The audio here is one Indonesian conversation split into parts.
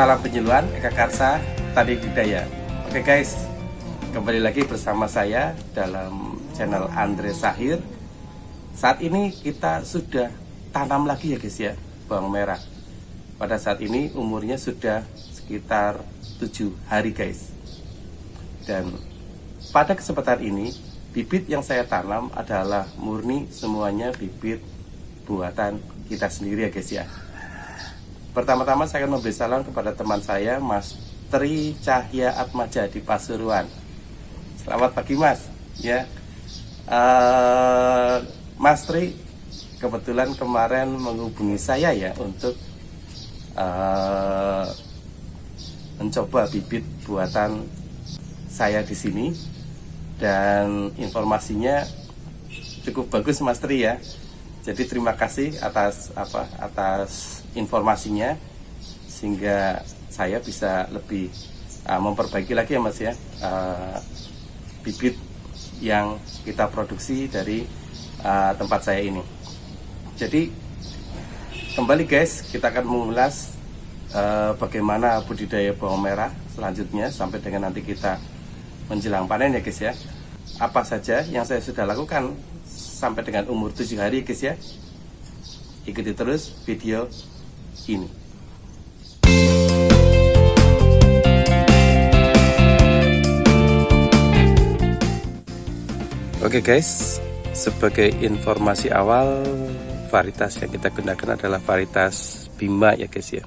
Salam penyuluhan Eka Karsa Tani Budidaya. Oke guys, kembali lagi bersama saya dalam channel Andre Sahir. Saat ini kita sudah tanam lagi ya guys ya, bawang merah. Pada saat ini umurnya sudah sekitar 7 hari guys. Dan pada kesempatan ini bibit yang saya tanam adalah murni semuanya bibit buatan kita sendiri ya guys ya. Pertama-tama saya akan memberi salam kepada teman saya, Mas Tri Cahya Atmaja di Pasuruan. Selamat pagi Mas. Ya, Mas Tri kebetulan kemarin menghubungi saya ya untuk mencoba bibit buatan saya di sini, dan informasinya cukup bagus Mas Tri ya. Jadi terima kasih atas informasinya, sehingga saya bisa lebih memperbaiki lagi ya Mas ya bibit yang kita produksi dari tempat saya ini. Jadi kembali guys, kita akan mengulas bagaimana budidaya bawang merah selanjutnya sampai dengan nanti kita menjelang panen ya guys ya. Apa saja yang saya sudah lakukan sampai dengan umur 7 hari guys ya. Ikuti terus video ini. Oke guys, sebagai informasi awal, varietas yang kita gunakan adalah varietas Bima ya guys ya.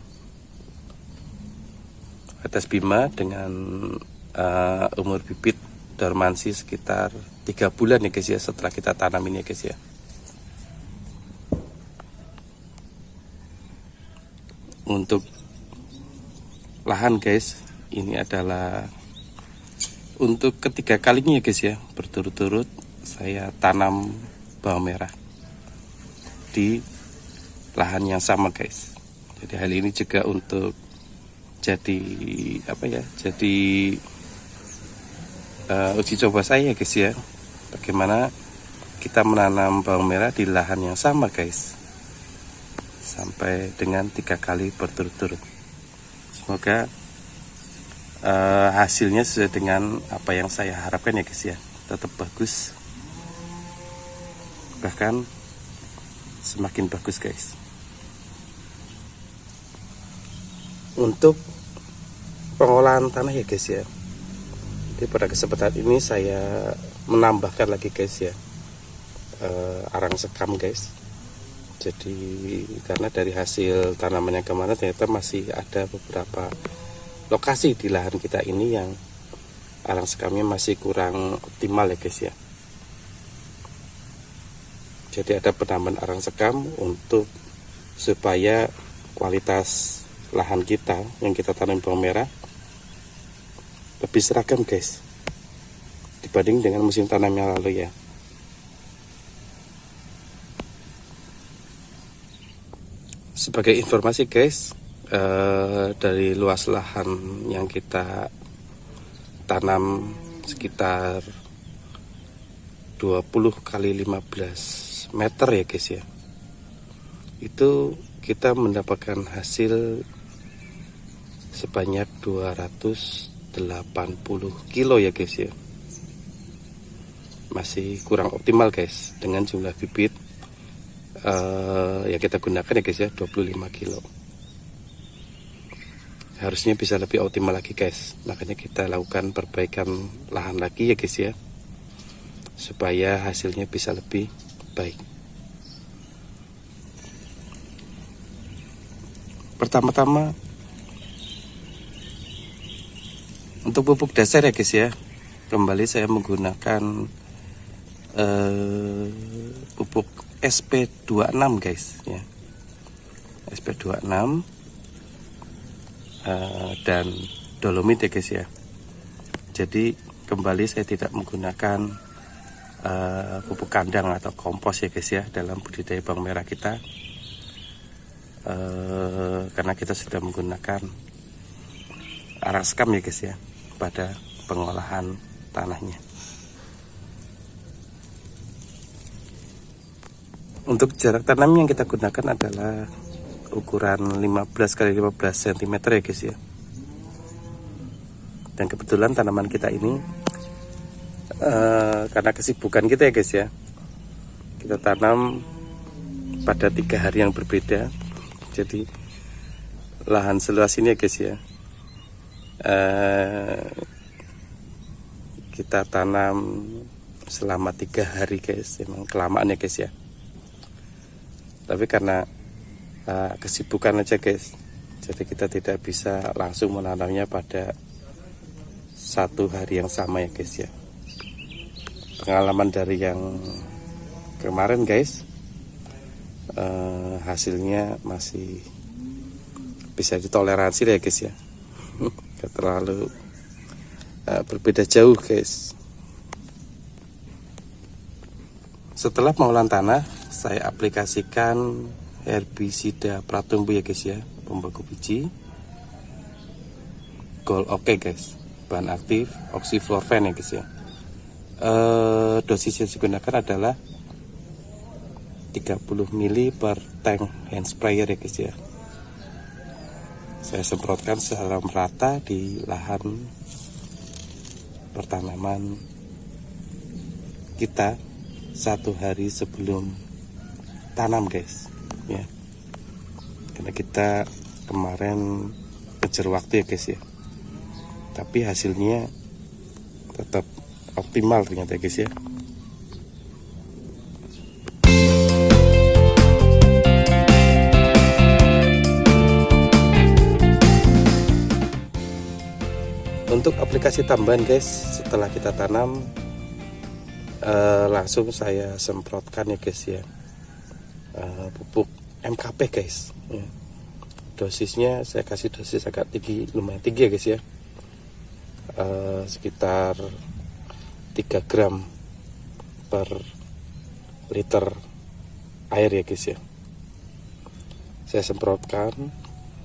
Varietas Bima dengan umur bibit dormansi sekitar 3 bulan ya guys ya setelah kita tanam ini ya guys ya. Untuk lahan guys, ini adalah untuk ketiga kalinya ya guys ya berturut-turut saya tanam bawang merah di lahan yang sama guys. Jadi hal ini juga untuk jadi jadi uji coba saya guys ya, bagaimana kita menanam bawang merah di lahan yang sama guys sampai dengan 3 kali berturut-turut. Semoga hasilnya sesuai dengan apa yang saya harapkan ya guys ya, tetap bagus, bahkan semakin bagus guys. Untuk pengolahan tanah ya guys ya, jadi pada kesempatan ini saya menambahkan lagi guys ya arang sekam guys. Jadi karena dari hasil tanaman yang kemarin ternyata masih ada beberapa lokasi di lahan kita ini yang arang sekamnya masih kurang optimal ya guys ya. Jadi ada penambahan arang sekam untuk supaya kualitas lahan kita yang kita tanam bawang merah lebih seragam guys dibanding dengan musim tanam yang lalu ya. Sebagai informasi guys, dari luas lahan yang kita tanam sekitar 20 kali 15 meter ya guys ya, itu kita mendapatkan hasil sebanyak 280 kilo ya guys ya. Masih kurang optimal guys dengan jumlah bibit yang kita gunakan ya guys ya, 25 kilo. Harusnya bisa lebih optimal lagi guys, makanya kita lakukan perbaikan lahan lagi ya guys ya, supaya hasilnya bisa lebih baik. Pertama-tama untuk pupuk dasar ya guys ya, kembali saya menggunakan pupuk SP26 guys ya, SP26 dan dolomit ya guys ya. Jadi kembali saya tidak menggunakan pupuk kandang atau kompos ya guys ya dalam budidaya bawang merah kita, karena kita sudah menggunakan arang sekam ya guys ya pada pengolahan tanahnya. Untuk jarak tanam yang kita gunakan adalah ukuran 15 kali 15 cm ya guys ya. Dan kebetulan tanaman kita ini karena kesibukan kita ya guys ya, kita tanam pada 3 hari yang berbeda. Jadi lahan seluas ini ya guys ya, kita tanam selama 3 hari guys. Emang kelamaan ya guys ya, tapi karena kesibukan aja guys, jadi kita tidak bisa langsung menanamnya pada 1 hari yang sama ya guys ya. Pengalaman dari yang kemarin guys, hasilnya masih bisa ditoleransi ya guys ya. Gak terlalu berbeda jauh guys. Setelah pengolahan tanah, saya aplikasikan herbisida pratumbuh ya guys ya, pembaku biji Gold Oke guys, bahan aktif oxyflorfen ya guys ya. Dosis yang digunakan adalah 30 ml per tank hand sprayer ya guys ya. Saya semprotkan secara merata di lahan pertanaman kita 1 hari sebelum tanam guys ya, karena kita kemarin kejar waktu ya guys ya, tapi hasilnya tetap optimal ternyata guys ya. Untuk aplikasi tambahan guys, setelah kita tanam langsung saya semprotkan ya guys ya, pupuk MKP guys ya. Dosisnya saya kasih dosis agak tinggi, lumayan tinggi ya guys ya, sekitar 3 gram per liter air ya guys ya. Saya semprotkan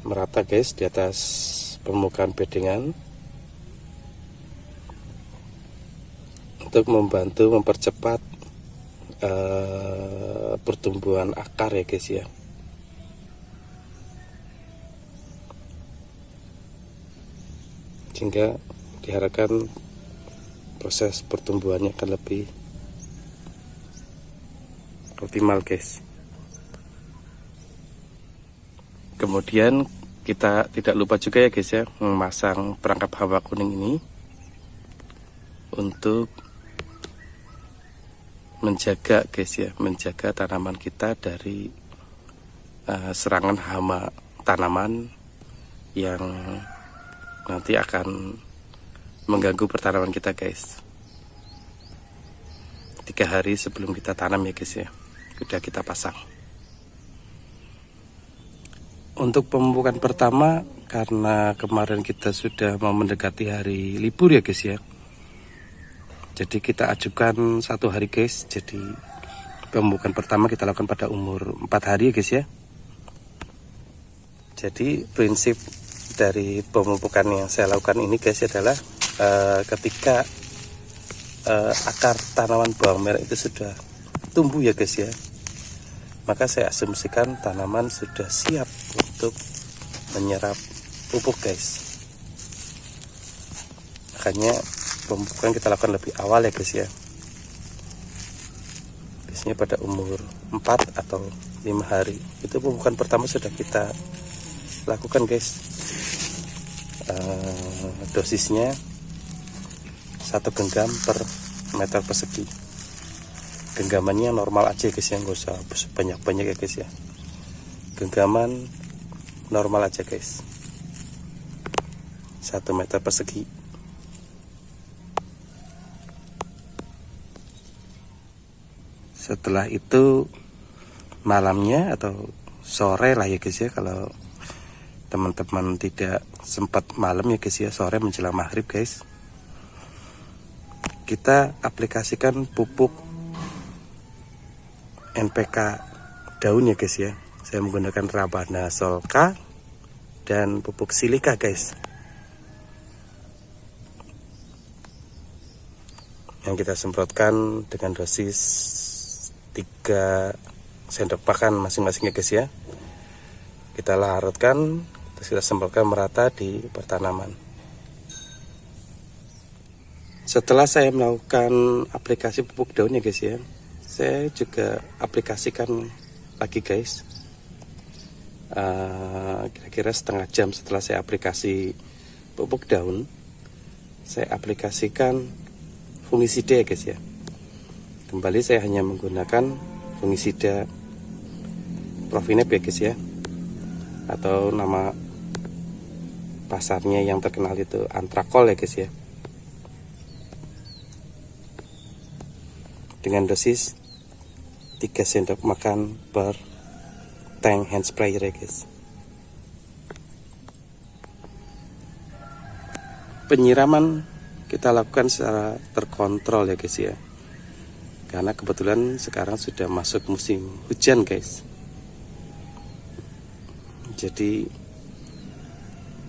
merata guys di atas permukaan bedengan untuk membantu mempercepat pertumbuhan akar ya guys ya. Sehingga diharapkan proses pertumbuhannya akan lebih optimal guys. Kemudian kita tidak lupa juga ya guys ya, memasang perangkap hama kuning ini untuk menjaga guys ya, menjaga tanaman kita dari serangan hama tanaman yang nanti akan mengganggu pertanaman kita guys. 3 hari sebelum kita tanam ya guys ya, sudah kita pasang. Untuk pemupukan pertama, karena kemarin kita sudah mau mendekati hari libur ya guys ya, jadi kita ajukan 1 hari guys. Jadi pemupukan pertama kita lakukan pada umur 4 hari ya guys ya. Jadi prinsip dari pemupukan yang saya lakukan ini guys adalah ketika akar tanaman bawang merah itu sudah tumbuh ya guys ya, maka saya asumsikan tanaman sudah siap untuk menyerap pupuk guys. Makanya pemupukan kita lakukan lebih awal ya guys ya, biasanya pada umur 4 atau 5 hari itu pemupukan pertama sudah kita lakukan guys. Dosisnya 1 genggam per meter persegi. Genggamannya normal aja guys ya, nggak usah banyak-banyak ya guys ya. Genggaman normal aja guys, 1 meter persegi. Setelah itu malamnya atau sore lah ya guys ya, kalau teman-teman tidak sempat malam ya guys ya, sore menjelang maghrib guys, kita aplikasikan pupuk NPK daun ya guys ya. Saya menggunakan Rabana Solka dan pupuk silika guys, yang kita semprotkan dengan dosis 3 sendok makan masing-masing ya guys ya. Kita larutkan, terus kita semprotkan merata di pertanaman. Setelah saya melakukan aplikasi pupuk daun ya guys ya, saya juga aplikasikan lagi guys. Kira-kira setengah jam setelah saya aplikasi pupuk daun, saya aplikasikan fungisida ya guys ya. Kembali saya hanya menggunakan fungisida Provinep ya guys ya, atau nama pasarnya yang terkenal itu Antrakol ya guys ya, dengan dosis 3 sendok makan per tank hand sprayer ya guys. Penyiraman kita lakukan secara terkontrol ya guys ya, karena kebetulan sekarang sudah masuk musim hujan guys. Jadi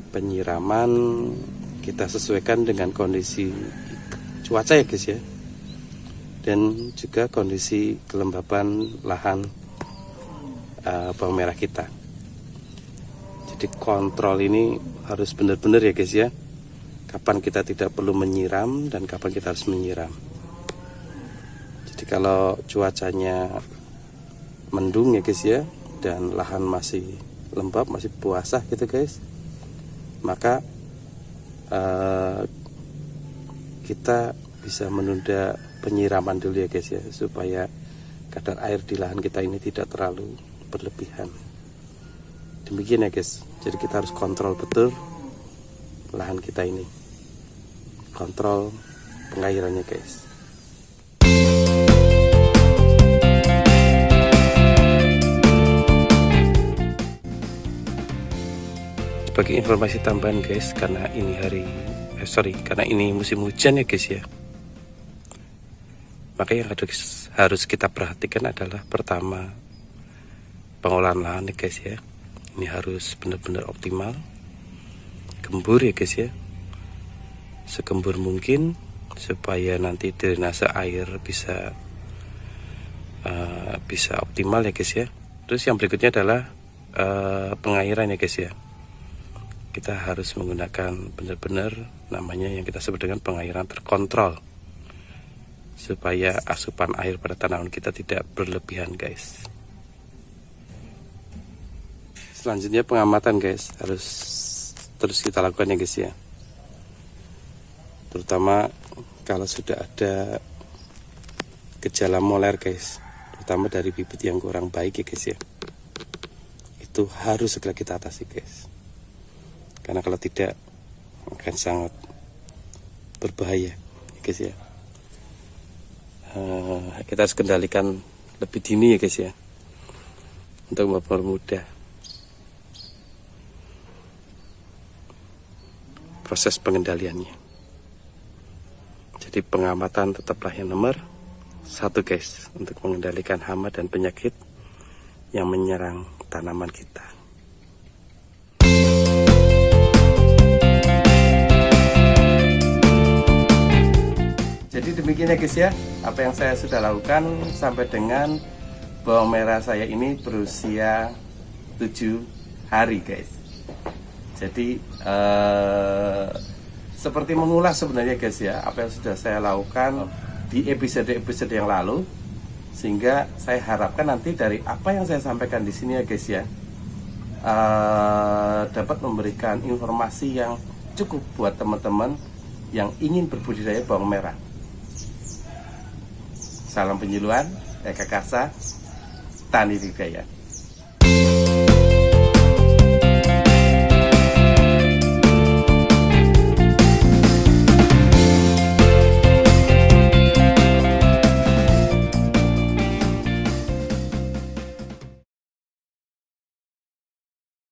penyiraman kita sesuaikan dengan kondisi cuaca ya guys ya, dan juga kondisi kelembapan lahan bawang merah kita. Jadi kontrol ini harus benar-benar ya guys ya, kapan kita tidak perlu menyiram dan kapan kita harus menyiram. Jadi kalau cuacanya mendung ya guys ya, dan lahan masih lembab, masih basah gitu guys, maka kita bisa menunda penyiraman dulu ya guys ya, supaya kadar air di lahan kita ini tidak terlalu berlebihan. Demikian ya guys, jadi kita harus kontrol betul lahan kita ini, kontrol pengairannya guys. Sebagai informasi tambahan guys, karena ini karena ini musim hujan ya guys ya, maka yang harus kita perhatikan adalah pertama, pengolahan lahan ya guys ya. Ini harus benar-benar optimal, gembur ya guys ya, segembur mungkin supaya nanti drainase air bisa optimal ya guys ya. Terus yang berikutnya adalah pengairan ya guys ya. Kita harus menggunakan benar-benar namanya yang kita sebut dengan pengairan terkontrol, supaya asupan air pada tanaman kita tidak berlebihan guys. Selanjutnya pengamatan guys, harus terus kita lakukan ya guys ya, terutama kalau sudah ada gejala moler guys, terutama dari bibit yang kurang baik ya guys ya, itu harus segera kita atasi guys, karena kalau tidak akan sangat berbahaya ya guys ya. Kita harus kendalikan lebih dini ya guys ya, untuk mempermudah proses pengendaliannya. Jadi pengamatan tetaplah yang nomor 1 guys, untuk mengendalikan hama dan penyakit yang menyerang tanaman kita. Jadi demikian ya guys ya, apa yang saya sudah lakukan sampai dengan bawang merah saya ini berusia 7 hari guys. Jadi seperti mengulas sebenarnya guys ya, apa yang sudah saya lakukan di episode-episode yang lalu, sehingga saya harapkan nanti dari apa yang saya sampaikan di sini ya guys ya, dapat memberikan informasi yang cukup buat teman-teman yang ingin berbudidaya bawang merah. Salam penyuluhan, Eka Karsa, Tani Hidayat.